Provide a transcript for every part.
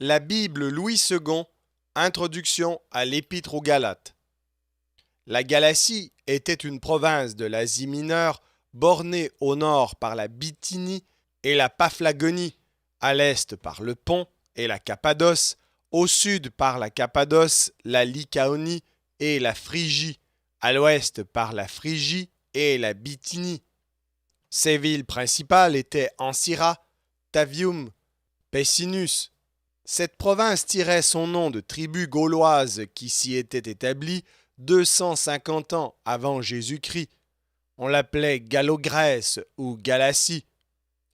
La Bible Louis II, introduction à l'Épître aux Galates. La Galatie était une province de l'Asie mineure bornée au nord par la Bithynie et la Paphlagonie, à l'est par le Pont et la Cappadoce, au sud par la Cappadoce, la Lycaonie et la Phrygie, à l'ouest par la Phrygie et la Bithynie. Ses villes principales étaient Ancyra, Tavium, Pessinus. Cette province tirait son nom de tribus gauloises qui s'y étaient établies 250 ans avant Jésus-Christ. On l'appelait Gallo-Grèce ou Galatie.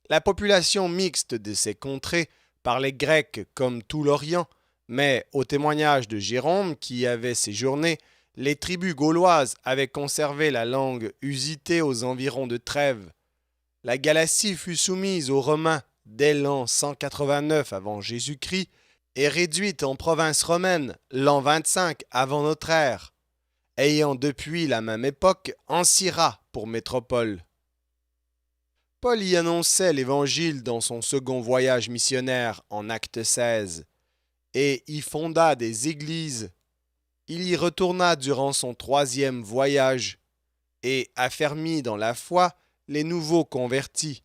La population mixte de ces contrées parlait grec comme tout l'Orient, mais au témoignage de Jérôme qui y avait séjourné, les tribus gauloises avaient conservé la langue usitée aux environs de Trèves. La Galatie fut soumise aux Romains dès l'an 189 avant Jésus-Christ et réduite en province romaine l'an 25 avant notre ère, ayant depuis la même époque Ancyra pour métropole. Paul y annonçait l'Évangile dans son second voyage missionnaire en Acte 16 et y fonda des églises. Il y retourna durant son troisième voyage et affermit dans la foi les nouveaux convertis.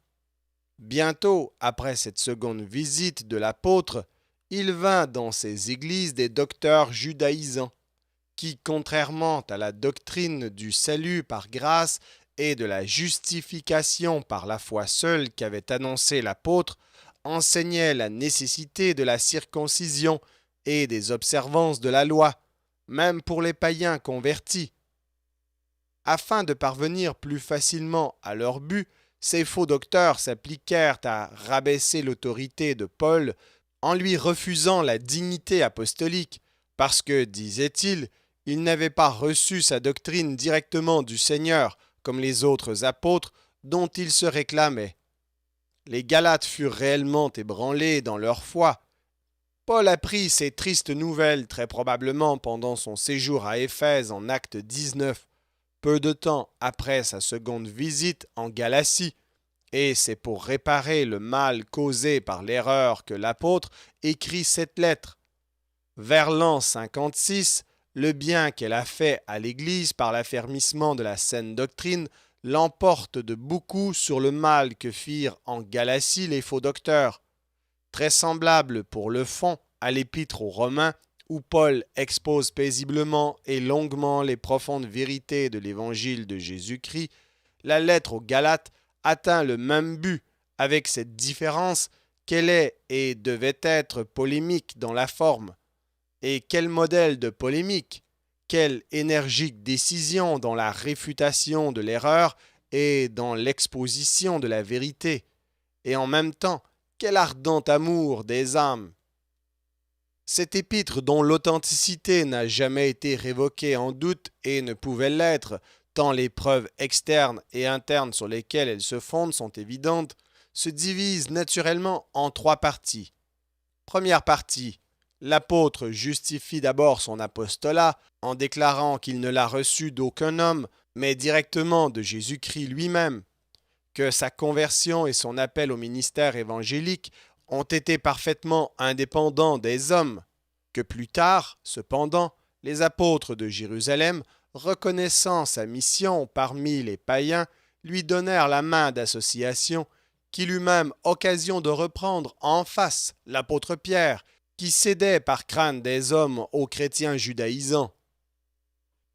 Bientôt après cette seconde visite de l'apôtre, il vint dans ces églises des docteurs judaïsants qui, contrairement à la doctrine du salut par grâce et de la justification par la foi seule qu'avait annoncé l'apôtre, enseignaient la nécessité de la circoncision et des observances de la loi, même pour les païens convertis. Afin de parvenir plus facilement à leur but, ces faux docteurs s'appliquèrent à rabaisser l'autorité de Paul en lui refusant la dignité apostolique, parce que, disait-il, il n'avait pas reçu sa doctrine directement du Seigneur, comme les autres apôtres dont il se réclamait. Les Galates furent réellement ébranlés dans leur foi. Paul apprit ces tristes nouvelles très probablement pendant son séjour à Éphèse en Acte 19, peu de temps après sa seconde visite en Galatie, et c'est pour réparer le mal causé par l'erreur que l'apôtre écrit cette lettre. Vers l'an 56, le bien qu'elle a fait à l'Église par l'affermissement de la saine doctrine l'emporte de beaucoup sur le mal que firent en Galatie les faux docteurs. Très semblable pour le fond à l'Épître aux Romains, où Paul expose paisiblement et longuement les profondes vérités de l'Évangile de Jésus-Christ, la lettre aux Galates atteint le même but, avec cette différence qu'elle est et devait être polémique dans la forme. Et quel modèle de polémique, quelle énergique décision dans la réfutation de l'erreur et dans l'exposition de la vérité, et en même temps, quel ardent amour des âmes. Cet épître dont l'authenticité n'a jamais été révoquée en doute et ne pouvait l'être, tant les preuves externes et internes sur lesquelles elle se fonde sont évidentes, se divise naturellement en trois parties. Première partie, l'apôtre justifie d'abord son apostolat en déclarant qu'il ne l'a reçu d'aucun homme, mais directement de Jésus-Christ lui-même, que sa conversion et son appel au ministère évangélique ont été parfaitement indépendants des hommes, que plus tard, cependant, les apôtres de Jérusalem, reconnaissant sa mission parmi les païens, lui donnèrent la main d'association, qu'il eut même occasion de reprendre en face l'apôtre Pierre, qui cédait par crainte des hommes aux chrétiens judaïsants.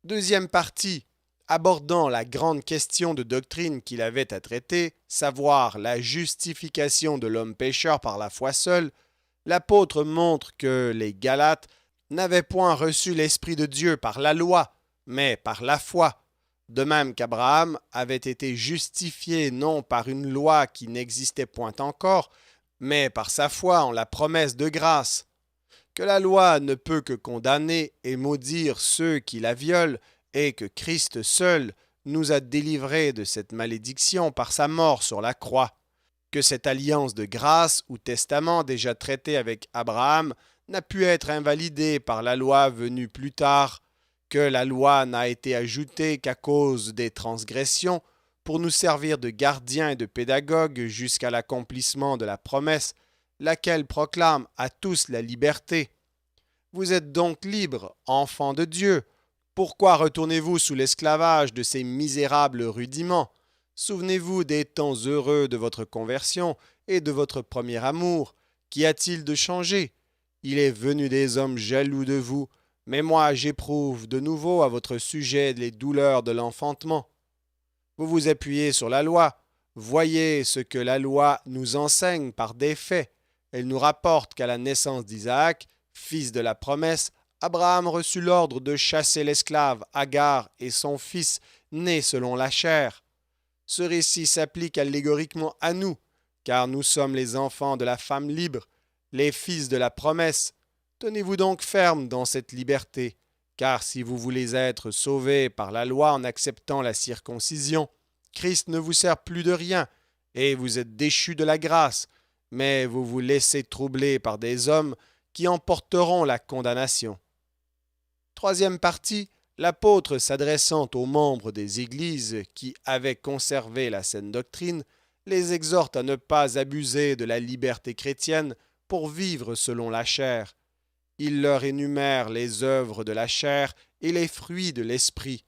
Deuxième partie, abordant la grande question de doctrine qu'il avait à traiter, savoir la justification de l'homme pécheur par la foi seule, l'apôtre montre que les Galates n'avaient point reçu l'Esprit de Dieu par la loi, mais par la foi, de même qu'Abraham avait été justifié non par une loi qui n'existait point encore, mais par sa foi en la promesse de grâce, que la loi ne peut que condamner et maudire ceux qui la violent, et que Christ seul nous a délivrés de cette malédiction par sa mort sur la croix, que cette alliance de grâce ou testament déjà traité avec Abraham n'a pu être invalidée par la loi venue plus tard, que la loi n'a été ajoutée qu'à cause des transgressions pour nous servir de gardiens et de pédagogues jusqu'à l'accomplissement de la promesse, laquelle proclame à tous la liberté. Vous êtes donc libres, enfants de Dieu. Pourquoi retournez-vous sous l'esclavage de ces misérables rudiments? Souvenez-vous des temps heureux de votre conversion et de votre premier amour. Qu'y a-t-il de changé? Il est venu des hommes jaloux de vous, mais moi j'éprouve de nouveau à votre sujet les douleurs de l'enfantement. Vous vous appuyez sur la loi. Voyez ce que la loi nous enseigne par des faits. Elle nous rapporte qu'à la naissance d'Isaac, fils de la promesse, Abraham reçut l'ordre de chasser l'esclave Agar et son fils né selon la chair. Ce récit s'applique allégoriquement à nous, car nous sommes les enfants de la femme libre, les fils de la promesse. Tenez-vous donc ferme dans cette liberté, car si vous voulez être sauvés par la loi en acceptant la circoncision, Christ ne vous sert plus de rien, et vous êtes déchus de la grâce, mais vous vous laissez troubler par des hommes qui emporteront la condamnation. Troisième partie, l'apôtre s'adressant aux membres des églises qui avaient conservé la saine doctrine, les exhorte à ne pas abuser de la liberté chrétienne pour vivre selon la chair. Il leur énumère les œuvres de la chair et les fruits de l'esprit.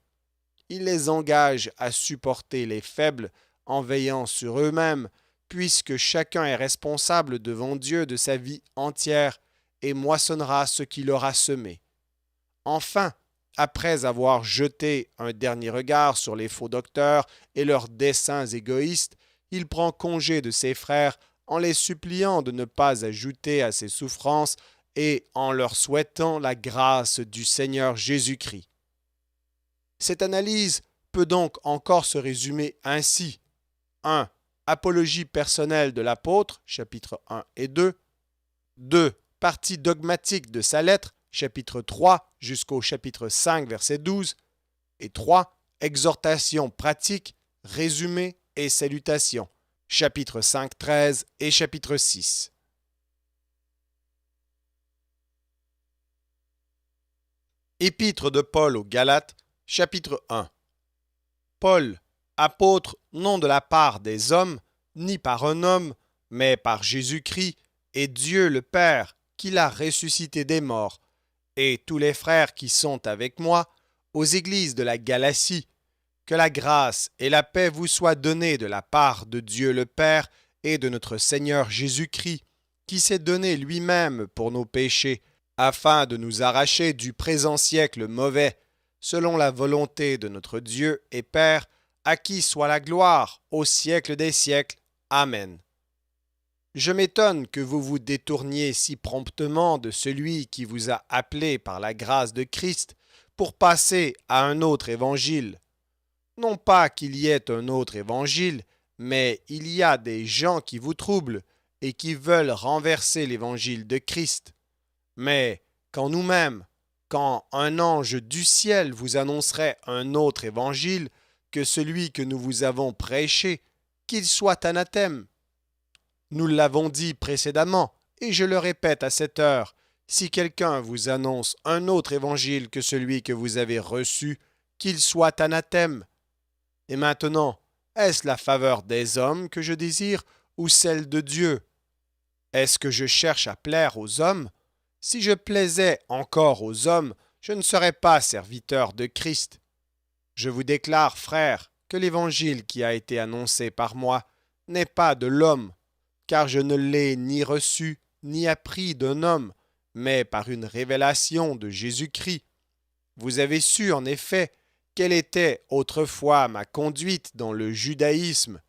Il les engage à supporter les faibles en veillant sur eux-mêmes, puisque chacun est responsable devant Dieu de sa vie entière et moissonnera ce qu'il aura semé. Enfin, après avoir jeté un dernier regard sur les faux docteurs et leurs desseins égoïstes, il prend congé de ses frères en les suppliant de ne pas ajouter à ses souffrances et en leur souhaitant la grâce du Seigneur Jésus-Christ. Cette analyse peut donc encore se résumer ainsi. 1. Apologie personnelle de l'apôtre, chapitres 1 et 2. 2. Partie dogmatique de sa lettre, chapitre 3 jusqu'au chapitre 5, verset 12. Et 3. Exhortation pratique, résumé et salutation, chapitre 5, 13 et chapitre 6. Épître de Paul aux Galates, chapitre 1. Paul, apôtre non de la part des hommes, ni par un homme, mais par Jésus-Christ et Dieu le Père, qui l'a ressuscité des morts, et tous les frères qui sont avec moi, aux églises de la Galatie, que la grâce et la paix vous soient données de la part de Dieu le Père et de notre Seigneur Jésus-Christ, qui s'est donné lui-même pour nos péchés, afin de nous arracher du présent siècle mauvais, selon la volonté de notre Dieu et Père, à qui soit la gloire au siècle des siècles. Amen. Je m'étonne que vous vous détourniez si promptement de celui qui vous a appelé par la grâce de Christ pour passer à un autre évangile. Non pas qu'il y ait un autre évangile, mais il y a des gens qui vous troublent et qui veulent renverser l'évangile de Christ. Mais quand nous-mêmes, quand un ange du ciel vous annoncerait un autre évangile que celui que nous vous avons prêché, qu'il soit anathème. Nous l'avons dit précédemment, et je le répète à cette heure, si quelqu'un vous annonce un autre évangile que celui que vous avez reçu, qu'il soit anathème. Et maintenant, est-ce la faveur des hommes que je désire ou celle de Dieu? Est-ce que je cherche à plaire aux hommes? Si je plaisais encore aux hommes, je ne serais pas serviteur de Christ. Je vous déclare, frères, que l'évangile qui a été annoncé par moi n'est pas de l'homme, car je ne l'ai ni reçu ni appris d'un homme, mais par une révélation de Jésus-Christ. Vous avez su, en effet, quelle était autrefois ma conduite dans le judaïsme,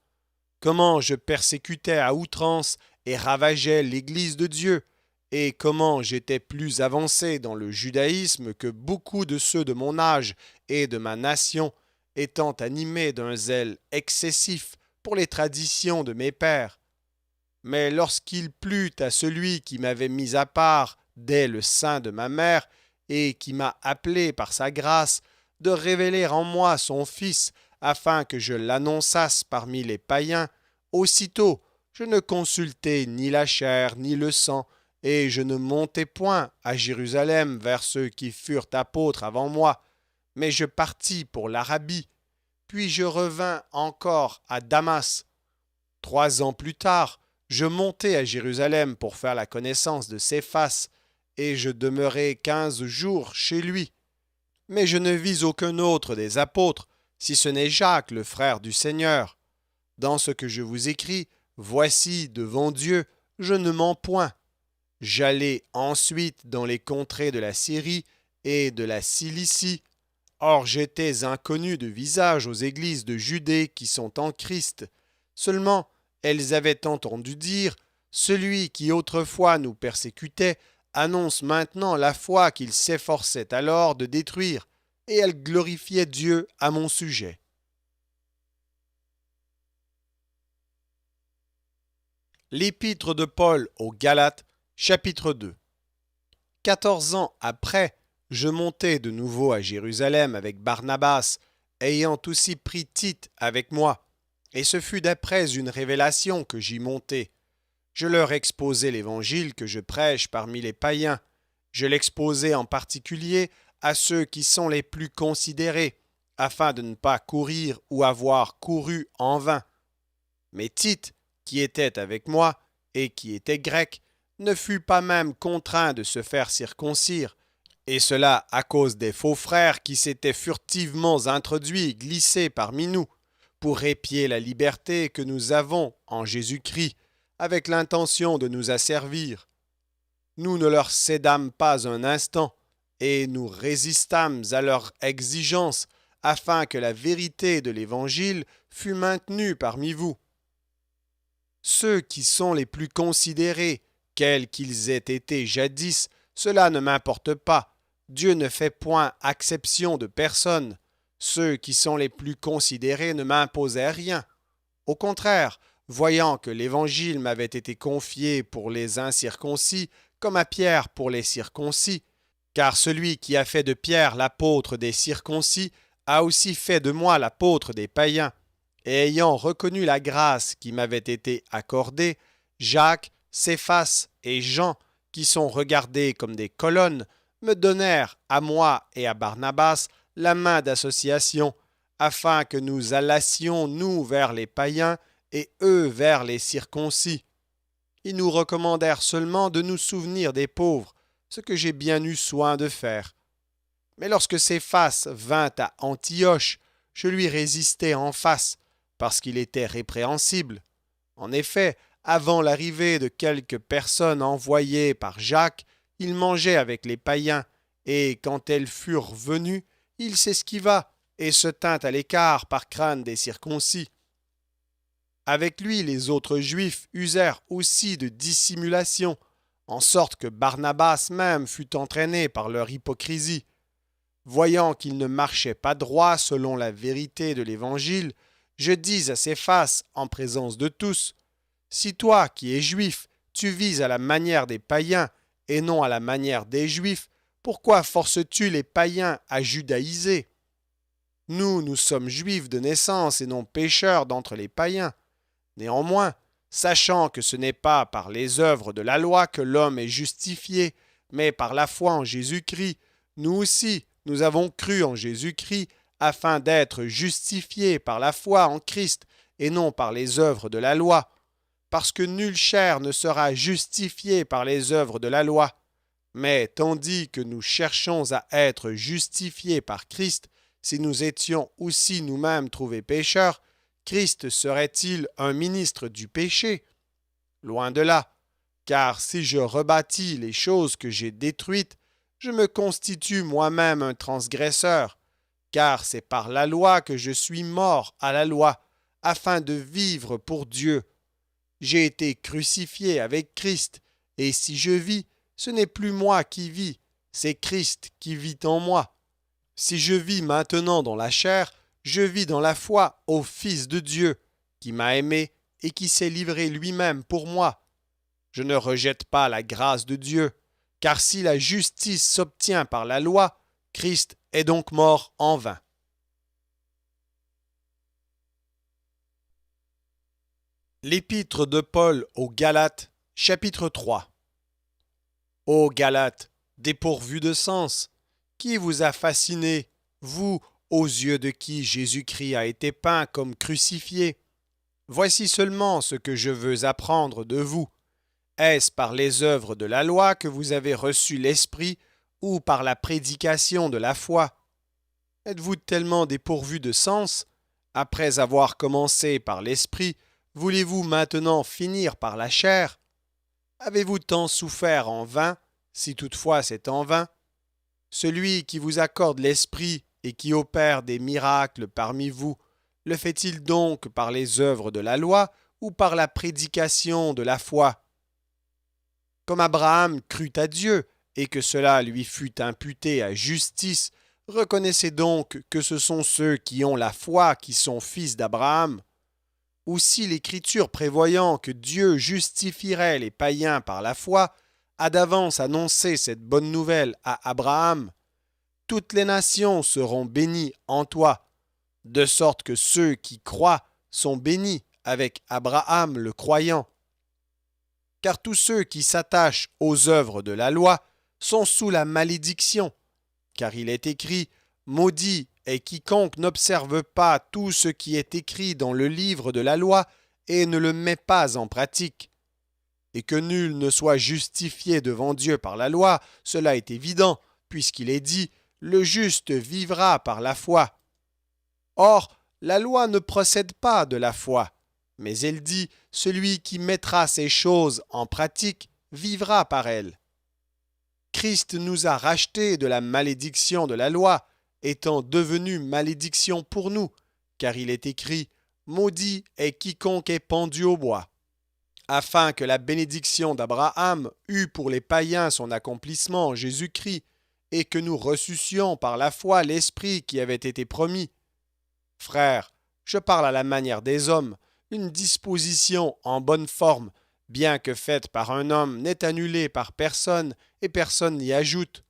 comment je persécutais à outrance et ravageais l'Église de Dieu, et comment j'étais plus avancé dans le judaïsme que beaucoup de ceux de mon âge et de ma nation, étant animés d'un zèle excessif pour les traditions de mes pères. Mais lorsqu'il plut à celui qui m'avait mis à part dès le sein de ma mère et qui m'a appelé par sa grâce de révéler en moi son Fils afin que je l'annonçasse parmi les païens, aussitôt je ne consultai ni la chair ni le sang, et je ne montai point à Jérusalem vers ceux qui furent apôtres avant moi, mais je partis pour l'Arabie, puis je revins encore à Damas. 3 ans plus tard, Je montai à Jérusalem pour faire la connaissance de Céphas, et je demeurai 15 jours chez lui. Mais je ne vis aucun autre des apôtres, si ce n'est Jacques, le frère du Seigneur. Dans ce que je vous écris, voici, devant Dieu, je ne mens point. J'allai ensuite dans les contrées de la Syrie et de la Cilicie. Or j'étais inconnu de visage aux églises de Judée qui sont en Christ. Seulement, elles avaient entendu dire, celui qui autrefois nous persécutait annonce maintenant la foi qu'il s'efforçait alors de détruire, et elles glorifiaient Dieu à mon sujet. L'épître de Paul aux Galates, chapitre 2. 14 ans après, je montai de nouveau à Jérusalem avec Barnabas, ayant aussi pris Tite avec moi, et ce fut d'après une révélation que j'y montai. Je leur exposai l'évangile que je prêche parmi les païens. Je l'exposai en particulier à ceux qui sont les plus considérés, afin de ne pas courir ou avoir couru en vain. Mais Tite, qui était avec moi, et qui était grec, ne fut pas même contraint de se faire circoncire, et cela à cause des faux frères qui s'étaient furtivement introduits et glissés parmi nous, pour épier la liberté que nous avons en Jésus-Christ, avec l'intention de nous asservir. Nous ne leur cédâmes pas un instant, et nous résistâmes à leurs exigences, afin que la vérité de l'Évangile fût maintenue parmi vous. Ceux qui sont les plus considérés, quels qu'ils aient été jadis, cela ne m'importe pas. Dieu ne fait point acception de personne. Ceux qui sont les plus considérés ne m'imposaient rien. Au contraire, voyant que l'Évangile m'avait été confié pour les incirconcis, comme à Pierre pour les circoncis, car celui qui a fait de Pierre l'apôtre des circoncis a aussi fait de moi l'apôtre des païens. Et ayant reconnu la grâce qui m'avait été accordée, Jacques, Céphas et Jean, qui sont regardés comme des colonnes, me donnèrent à moi et à Barnabas la main d'association, afin que nous allassions nous vers les païens et eux vers les circoncis. Ils nous recommandèrent seulement de nous souvenir des pauvres, ce que j'ai bien eu soin de faire. Mais lorsque Céphas vint à Antioche, je lui résistai en face, parce qu'il était répréhensible. En effet, avant l'arrivée de quelques personnes envoyées par Jacques, il mangeait avec les païens, et quand elles furent venues, il s'esquiva et se tint à l'écart par crainte des circoncis. Avec lui, les autres Juifs usèrent aussi de dissimulation, en sorte que Barnabas même fut entraîné par leur hypocrisie. Voyant qu'il ne marchait pas droit selon la vérité de l'Évangile, je dis à Céphas en présence de tous, « Si toi, qui es juif, tu vises à la manière des païens et non à la manière des juifs, pourquoi forces-tu les païens à judaïser ? Nous sommes juifs de naissance et non pécheurs d'entre les païens. Néanmoins, sachant que ce n'est pas par les œuvres de la loi que l'homme est justifié, mais par la foi en Jésus-Christ, nous aussi, nous avons cru en Jésus-Christ, afin d'être justifiés par la foi en Christ et non par les œuvres de la loi, parce que nulle chair ne sera justifiée par les œuvres de la loi. Mais tandis que nous cherchons à être justifiés par Christ, si nous étions aussi nous-mêmes trouvés pécheurs, Christ serait-il un ministre du péché? Loin de là, car si je rebâtis les choses que j'ai détruites, je me constitue moi-même un transgresseur, car c'est par la loi que je suis mort à la loi, afin de vivre pour Dieu. J'ai été crucifié avec Christ, et si je vis, ce n'est plus moi qui vis, c'est Christ qui vit en moi. Si je vis maintenant dans la chair, je vis dans la foi au Fils de Dieu, qui m'a aimé et qui s'est livré lui-même pour moi. Je ne rejette pas la grâce de Dieu, car si la justice s'obtient par la loi, Christ est donc mort en vain. L'épître de Paul aux Galates, chapitre 3. Ô Galates, dépourvus de sens, qui vous a fasciné, vous, aux yeux de qui Jésus-Christ a été peint comme crucifié? Voici seulement ce que je veux apprendre de vous. Est-ce par les œuvres de la loi que vous avez reçu l'Esprit ou par la prédication de la foi? Êtes-vous tellement dépourvu de sens? Après avoir commencé par l'Esprit, voulez-vous maintenant finir par la chair? Avez-vous tant souffert en vain, si toutefois c'est en vain? Celui qui vous accorde l'Esprit et qui opère des miracles parmi vous, le fait-il donc par les œuvres de la loi ou par la prédication de la foi? Comme Abraham crut à Dieu et que cela lui fut imputé à justice, reconnaissez donc que ce sont ceux qui ont la foi qui sont fils d'Abraham. Ou si l'Écriture prévoyant que Dieu justifierait les païens par la foi, a d'avance annoncé cette bonne nouvelle à Abraham, toutes les nations seront bénies en toi, de sorte que ceux qui croient sont bénis avec Abraham le croyant. Car tous ceux qui s'attachent aux œuvres de la loi sont sous la malédiction, car il est écrit « Maudit est quiconque n'observe pas tout ce qui est écrit dans le livre de la loi et ne le met pas en pratique. » Et que nul ne soit justifié devant Dieu par la loi, cela est évident, puisqu'il est dit « Le juste vivra par la foi ». Or, la loi ne procède pas de la foi, mais elle dit « Celui qui mettra ces choses en pratique vivra par elles ». Christ nous a rachetés de la malédiction de la loi, étant devenu malédiction pour nous, car il est écrit « Maudit est quiconque est pendu au bois », afin que la bénédiction d'Abraham eût pour les païens son accomplissement en Jésus-Christ, et que nous reçussions par la foi l'Esprit qui avait été promis. Frères, je parle à la manière des hommes, une disposition en bonne forme, bien que faite par un homme, n'est annulée par personne, et personne n'y ajoute.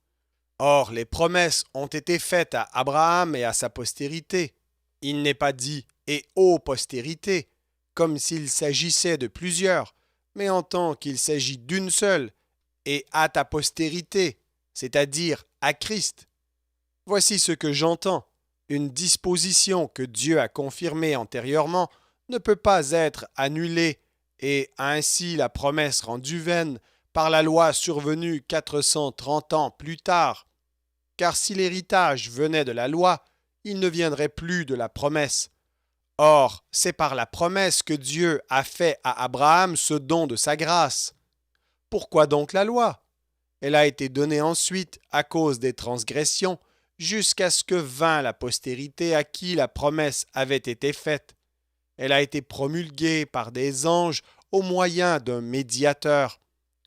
Or, les promesses ont été faites à Abraham et à sa postérité. Il n'est pas dit « et aux postérités », comme s'il s'agissait de plusieurs, mais en tant qu'il s'agit d'une seule, et à ta postérité, c'est-à-dire à Christ. Voici ce que j'entends. Une disposition que Dieu a confirmée antérieurement ne peut pas être annulée, et ainsi la promesse rendue vaine par la loi survenue 430 ans plus tard. Car si l'héritage venait de la loi, il ne viendrait plus de la promesse. Or, c'est par la promesse que Dieu a fait à Abraham ce don de sa grâce. Pourquoi donc la loi? Elle a été donnée ensuite à cause des transgressions, jusqu'à ce que vînt la postérité à qui la promesse avait été faite. Elle a été promulguée par des anges au moyen d'un médiateur.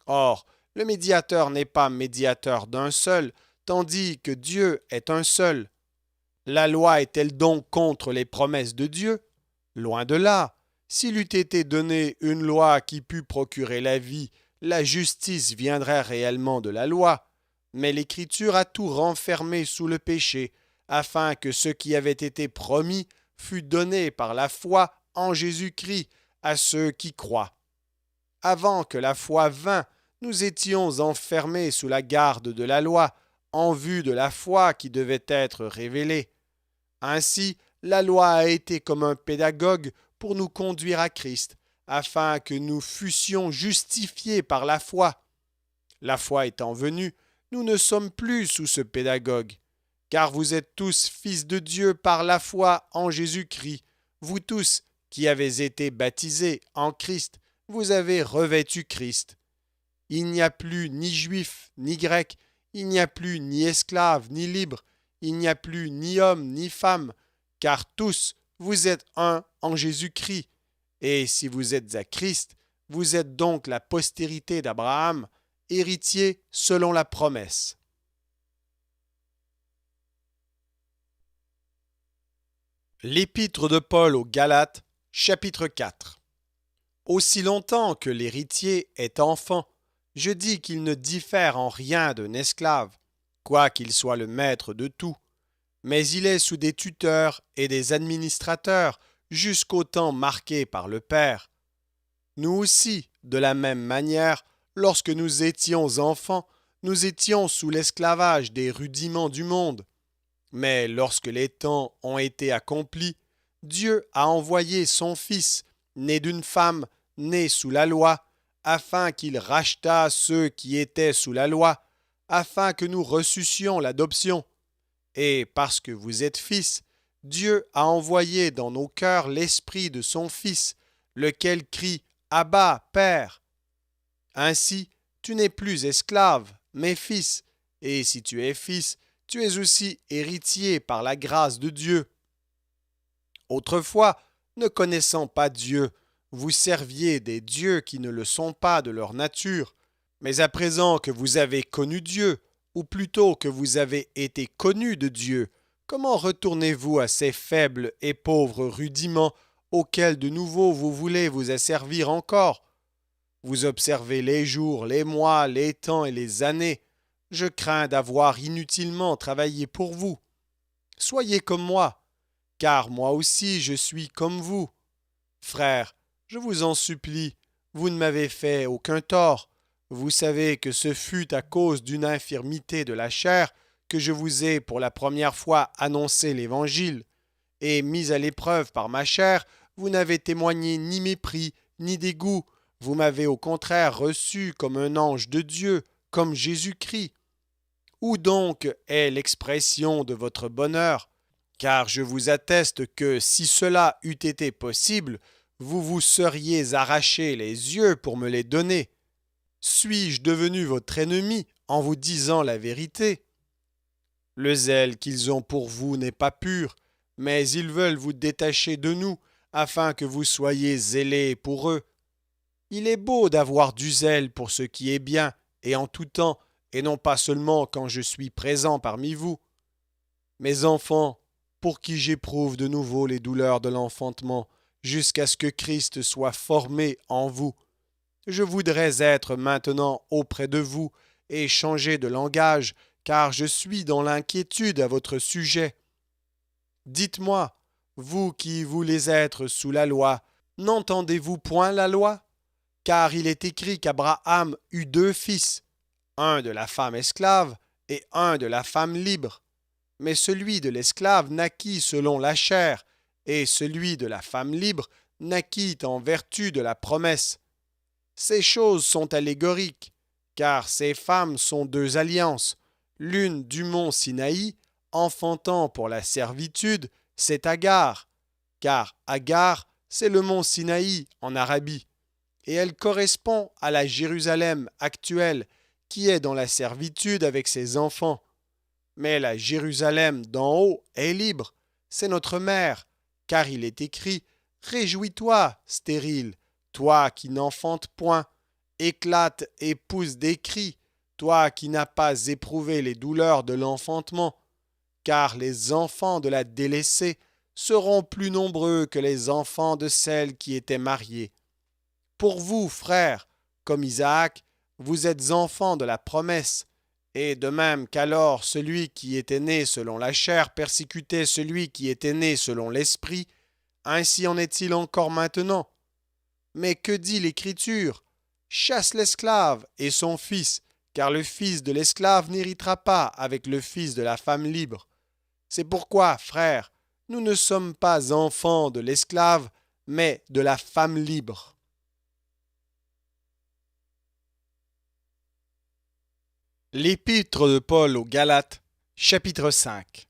Or, le médiateur n'est pas médiateur d'un seul, tandis que Dieu est un seul. La loi est-elle donc contre les promesses de Dieu? Loin de là. S'il eût été donné une loi qui pût procurer la vie, la justice viendrait réellement de la loi. Mais l'Écriture a tout renfermé sous le péché, afin que ce qui avait été promis fût donné par la foi en Jésus-Christ à ceux qui croient. Avant que la foi vînt, nous étions enfermés sous la garde de la loi, en vue de la foi qui devait être révélée. Ainsi, la loi a été comme un pédagogue pour nous conduire à Christ, afin que nous fussions justifiés par la foi. La foi étant venue, nous ne sommes plus sous ce pédagogue, car vous êtes tous fils de Dieu par la foi en Jésus-Christ. Vous tous qui avez été baptisés en Christ, vous avez revêtu Christ. Il n'y a plus ni juif ni grec, il n'y a plus ni esclave ni libre, il n'y a plus ni homme ni femme, car tous vous êtes un en Jésus-Christ. Et si vous êtes à Christ, vous êtes donc la postérité d'Abraham, héritier selon la promesse. L'épître de Paul aux Galates, chapitre 4. Aussi longtemps que l'héritier est enfant, je dis qu'il ne diffère en rien d'un esclave, quoiqu'il soit le maître de tout, mais il est sous des tuteurs et des administrateurs jusqu'au temps marqué par le Père. Nous aussi, de la même manière, lorsque nous étions enfants, nous étions sous l'esclavage des rudiments du monde. Mais lorsque les temps ont été accomplis, Dieu a envoyé son Fils, né d'une femme, né sous la loi, afin qu'il rachetât ceux qui étaient sous la loi, afin que nous reçussions l'adoption. Et parce que vous êtes fils, Dieu a envoyé dans nos cœurs l'esprit de son Fils, lequel crie Abba, Père. Ainsi, tu n'es plus esclave, mais fils, et si tu es fils, tu es aussi héritier par la grâce de Dieu. Autrefois, ne connaissant pas Dieu, vous serviez des dieux qui ne le sont pas de leur nature. Mais à présent que vous avez connu Dieu, ou plutôt que vous avez été connus de Dieu, comment retournez-vous à ces faibles et pauvres rudiments auxquels de nouveau vous voulez vous asservir encore? Vous observez les jours, les mois, les temps et les années. Je crains d'avoir inutilement travaillé pour vous. Soyez comme moi, car moi aussi je suis comme vous. Frères, je vous en supplie, vous ne m'avez fait aucun tort. Vous savez que ce fut à cause d'une infirmité de la chair que je vous ai pour la première fois annoncé l'Évangile. Et mis à l'épreuve par ma chair, vous n'avez témoigné ni mépris, ni dégoût. Vous m'avez au contraire reçu comme un ange de Dieu, comme Jésus-Christ. Où donc est l'expression de votre bonheur? Car je vous atteste que si cela eût été possible, vous vous seriez arraché les yeux pour me les donner. Suis-je devenu votre ennemi en vous disant la vérité? Le zèle qu'ils ont pour vous n'est pas pur, mais ils veulent vous détacher de nous, afin que vous soyez zélés pour eux. Il est beau d'avoir du zèle pour ce qui est bien, et en tout temps, et non pas seulement quand je suis présent parmi vous. Mes enfants, pour qui j'éprouve de nouveau les douleurs de l'enfantement, jusqu'à ce que Christ soit formé en vous, je voudrais être maintenant auprès de vous et changer de langage, car je suis dans l'inquiétude à votre sujet. Dites-moi, vous qui voulez être sous la loi, n'entendez-vous point la loi? Car il est écrit qu'Abraham eut 2 fils, un de la femme esclave et un de la femme libre. Mais celui de l'esclave naquit selon la chair, et celui de la femme libre naquit en vertu de la promesse. Ces choses sont allégoriques, car ces femmes sont 2 alliances. L'une du mont Sinaï, enfantant pour la servitude, c'est Agar, car Agar, c'est le mont Sinaï en Arabie, et elle correspond à la Jérusalem actuelle, qui est dans la servitude avec ses enfants. Mais la Jérusalem d'en haut est libre, c'est notre mère, car il est écrit « Réjouis-toi, stérile, toi qui n'enfantes point, éclate et pousse des cris, toi qui n'as pas éprouvé les douleurs de l'enfantement, car les enfants de la délaissée seront plus nombreux que les enfants de celle qui était mariée. Pour vous, frères, comme Isaac, vous êtes enfants de la promesse, et de même qu'alors celui qui était né selon la chair persécutait celui qui était né selon l'esprit, ainsi en est-il encore maintenant. Mais que dit l'Écriture? Chasse l'esclave et son fils, car le fils de l'esclave n'héritera pas avec le fils de la femme libre. C'est pourquoi, frères, nous ne sommes pas enfants de l'esclave, mais de la femme libre. L'épître de Paul aux Galates, chapitre 5.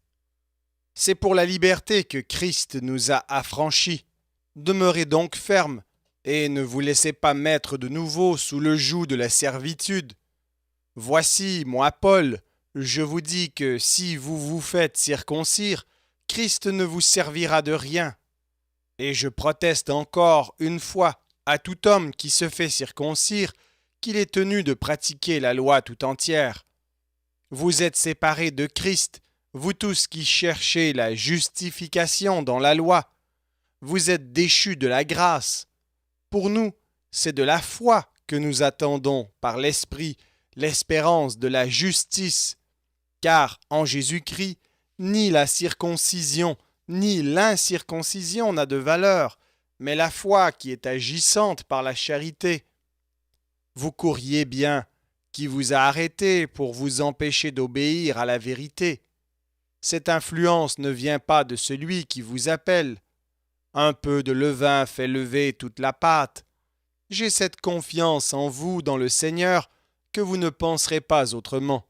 C'est pour la liberté que Christ nous a affranchis. Demeurez donc fermes, et ne vous laissez pas mettre de nouveau sous le joug de la servitude. Voici, moi Paul, je vous dis que si vous vous faites circoncire, Christ ne vous servira de rien. Et je proteste encore une fois à tout homme qui se fait circoncire qu'il est tenu de pratiquer la loi tout entière. Vous êtes séparés de Christ, vous tous qui cherchez la justification dans la loi. Vous êtes déchus de la grâce. Pour nous, c'est de la foi que nous attendons par l'Esprit l'espérance de la justice. Car en Jésus-Christ, ni la circoncision, ni l'incirconcision n'a de valeur, mais la foi qui est agissante par la charité. Vous courriez bien, qui vous a arrêté pour vous empêcher d'obéir à la vérité. Cette influence ne vient pas de celui qui vous appelle. Un peu de levain fait lever toute la pâte. J'ai cette confiance en vous dans le Seigneur que vous ne penserez pas autrement.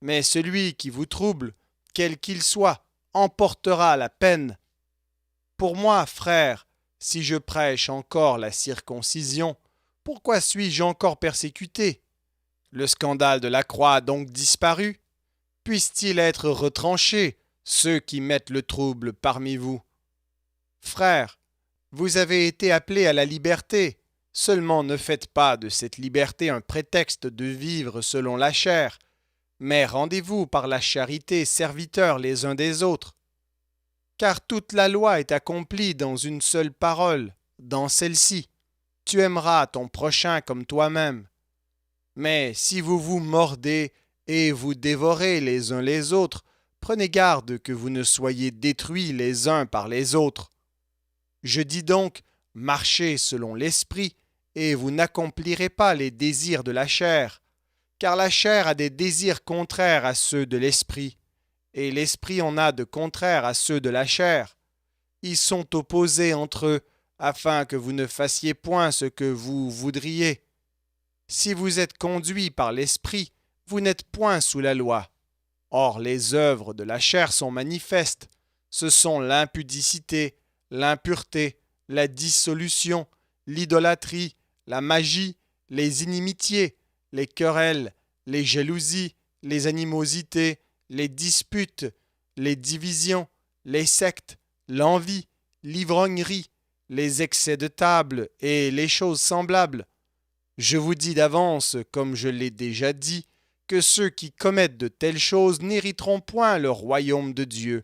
Mais celui qui vous trouble, quel qu'il soit, emportera la peine. Pour moi, frère, si je prêche encore la circoncision, pourquoi suis-je encore persécuté? Le scandale de la croix a donc disparu? Puisse-t-il être retranché, ceux qui mettent le trouble parmi vous? Frères, vous avez été appelés à la liberté. Seulement ne faites pas de cette liberté un prétexte de vivre selon la chair, mais rendez-vous par la charité serviteurs les uns des autres. Car toute la loi est accomplie dans une seule parole, dans celle-ci. Tu aimeras ton prochain comme toi-même. Mais si vous vous mordez et vous dévorez les uns les autres, prenez garde que vous ne soyez détruits les uns par les autres. Je dis donc, marchez selon l'esprit, et vous n'accomplirez pas les désirs de la chair, car la chair a des désirs contraires à ceux de l'esprit, et l'esprit en a de contraires à ceux de la chair. Ils sont opposés entre eux, afin que vous ne fassiez point ce que vous voudriez. Si vous êtes conduits par l'esprit, vous n'êtes point sous la loi. Or les œuvres de la chair sont manifestes. Ce sont l'impudicité, l'impureté, la dissolution, l'idolâtrie, la magie, les inimitiés, les querelles, les jalousies, les animosités, les disputes, les divisions, les sectes, l'envie, l'ivrognerie, les excès de table et les choses semblables. Je vous dis d'avance, comme je l'ai déjà dit, que ceux qui commettent de telles choses n'hériteront point le royaume de Dieu.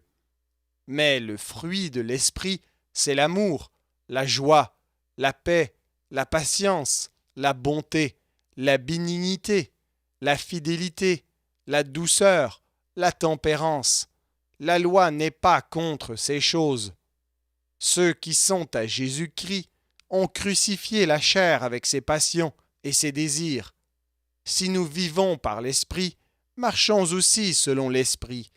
Mais le fruit de l'esprit, c'est l'amour, la joie, la paix, la patience, la bonté, la bénignité, la fidélité, la douceur, la tempérance. La loi n'est pas contre ces choses. Ceux qui sont à Jésus-Christ ont crucifié la chair avec ses passions et ses désirs. Si nous vivons par l'Esprit, marchons aussi selon l'Esprit.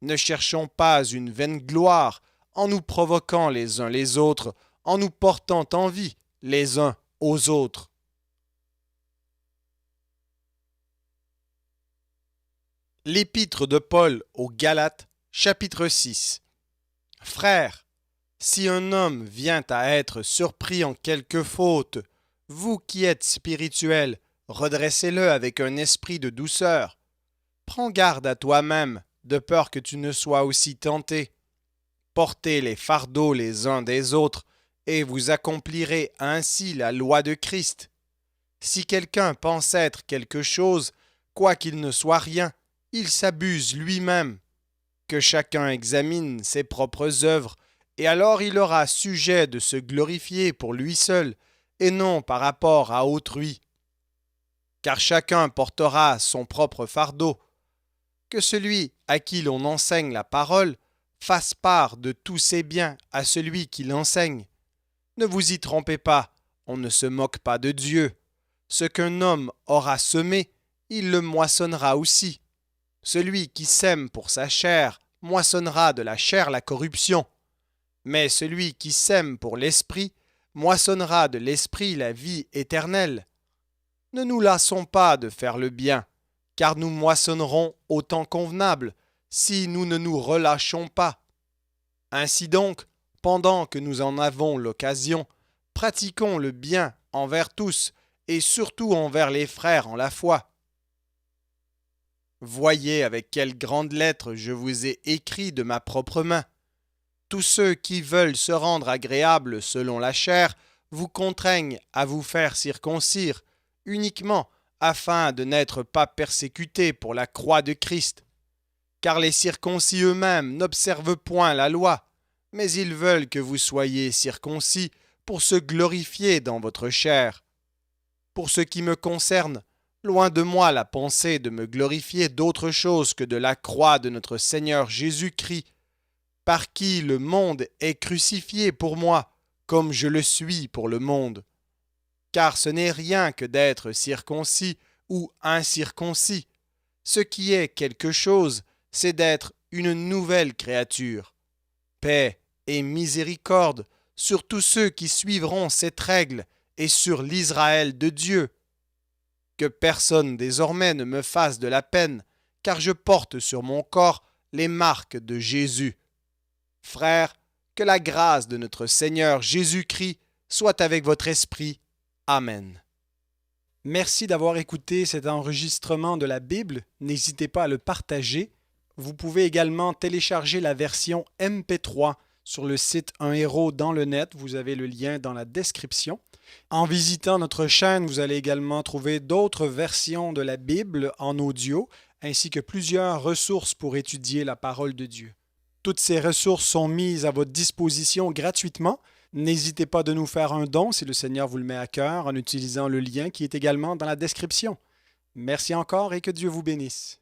Ne cherchons pas une vaine gloire en nous provoquant les uns les autres, en nous portant envie les uns aux autres. L'épître de Paul aux Galates, chapitre 6. Frères, si un homme vient à être surpris en quelque faute, vous qui êtes spirituels, redressez-le avec un esprit de douceur. Prends garde à toi-même, de peur que tu ne sois aussi tenté. Portez les fardeaux les uns des autres, et vous accomplirez ainsi la loi de Christ. Si quelqu'un pense être quelque chose, quoiqu'il ne soit rien, il s'abuse lui-même. Que chacun examine ses propres œuvres, et alors il aura sujet de se glorifier pour lui seul, et non par rapport à autrui. Car chacun portera son propre fardeau. Que celui à qui l'on enseigne la parole fasse part de tous ses biens à celui qui l'enseigne. Ne vous y trompez pas, on ne se moque pas de Dieu. Ce qu'un homme aura semé, il le moissonnera aussi. Celui qui sème pour sa chair moissonnera de la chair la corruption. Mais celui qui sème pour l'esprit moissonnera de l'esprit la vie éternelle. Ne nous lassons pas de faire le bien, car nous moissonnerons au temps convenable, si nous ne nous relâchons pas. Ainsi donc, pendant que nous en avons l'occasion, pratiquons le bien envers tous, et surtout envers les frères en la foi. Voyez avec quelles grandes lettres je vous ai écrit de ma propre main. Tous ceux qui veulent se rendre agréables selon la chair vous contraignent à vous faire circoncire, uniquement afin de n'être pas persécutés pour la croix de Christ. Car les circoncis eux-mêmes n'observent point la loi, mais ils veulent que vous soyez circoncis pour se glorifier dans votre chair. Pour ce qui me concerne, loin de moi la pensée de me glorifier d'autre chose que de la croix de notre Seigneur Jésus-Christ, par qui le monde est crucifié pour moi, comme je le suis pour le monde. Car ce n'est rien que d'être circoncis ou incirconcis. Ce qui est quelque chose, c'est d'être une nouvelle créature. Paix et miséricorde sur tous ceux qui suivront cette règle et sur l'Israël de Dieu. Que personne désormais ne me fasse de la peine, car je porte sur mon corps les marques de Jésus. Frères, que la grâce de notre Seigneur Jésus-Christ soit avec votre esprit. Amen. Merci d'avoir écouté cet enregistrement de la Bible. N'hésitez pas à le partager. Vous pouvez également télécharger la version MP3 sur le site Un héros dans le net. Vous avez le lien dans la description. En visitant notre chaîne, vous allez également trouver d'autres versions de la Bible en audio, ainsi que plusieurs ressources pour étudier la parole de Dieu. Toutes ces ressources sont mises à votre disposition gratuitement. N'hésitez pas de nous faire un don si le Seigneur vous le met à cœur en utilisant le lien qui est également dans la description. Merci encore et que Dieu vous bénisse.